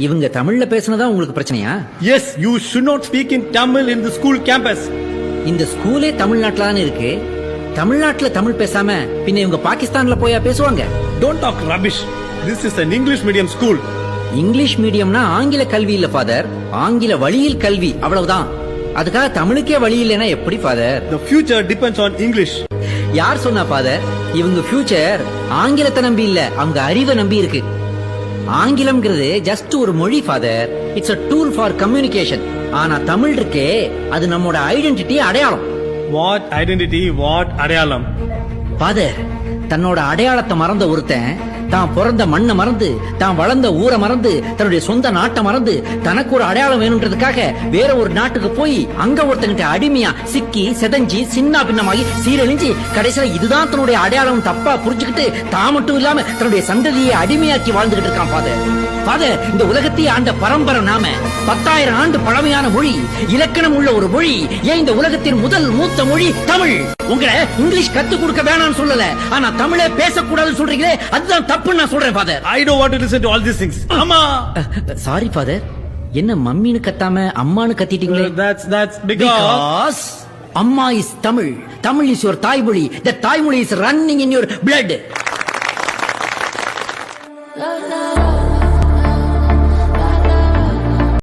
இவங்க தமிழ்ல பேசுனதா உங்களுக்கு பிரச்சனையா? Yes, you should not speak in Tamil in the school campus. இந்த ஸ்கூலே தமிழ்நாட்டுல தானே இருக்கு. தமிழ்நாட்டுல தமிழ் பேசாம பின்ன இவங்க பாகிஸ்தான்ல போயா பேசுவாங்க? Don't talk rubbish. This is an English medium school. English மீடியம்னா ஆங்கில கல்வி இல்ல ஃபாதர், ஆங்கில வழியில் கல்வி, அவ்வளவுதான். அதுக்காக தமிழுக்கே வழி இல்லைன்னா எப்படி father? The future depends on English. யார் சொன்னா ஃபாதர்? இவங்க ஃபியூச்சர் ஆங்கிலத்தை நம்பி இல்ல, அவங்க அறிவை நம்பி இருக்கு. ஆங்கிலம்ங்கிறது ஜஸ்ட் ஒரு மொழி father. It's a tool for communication. ஆனா தமிழ் இருக்கே, அது நம்மோட ஐடென்டிட்டி, அடையாளம். What identity, what அடையாளம்? ஃபாதர், தன்னோட அடையாளத்தை மறந்த ஒருத்தன் தான் பிறந்த மண்ணை மறந்து, தான் வளர்ந்த ஊரை மறந்து, தன்னுடைய சொந்த நாட்டை மறந்து, தனக்கு ஒரு அடையாளம் வேணும்ன்றதுக்காக வேற ஒரு நாட்டுக்கு போய் அங்க ஒருத்தங்கிட்ட அடிமையா சிக்கி செதஞ்சி சின்ன பின்னமாகி சீரழிஞ்சு கடைசியில இதுதான் தன்னுடைய அடையாளம் தப்பா புரிஞ்சுக்கிட்டு தான் மட்டும் இல்லாம தன்னுடைய சந்ததியை அடிமையாக்கி வாழ்ந்துகிட்டு இருக்கான் ஃபாதர். ஃபாதர், இந்த உலகத்தையே ஆண்ட பரம்பரை நாம. 10,000 ஆண்டு பழமையான மொழி, இலக்கணம் உள்ள ஒரு மொழி. ஏன் இந்த உலகத்தின் முதல் மூத்த மொழி தமிழ். உங்களை இங்கிலீஷ் கத்து கொடுக்க வேணாம்னு சொல்லல, ஆனா தமிழே பேசக்கூடாதுன்னு சொல்றீங்களே, அதுதான் தப்புன்னு நான் சொல்றேன் father. I don't want to listen to all these things. அம்மா. சாரி ஃபாதர், என்ன மம்மின்னு கத்தாம அம்மான்னு கத்திட்டீங்களே? That's because அம்மா is Tamil. Tamil is your தாய்மொழி. The தாய்மொழி is running in your blood.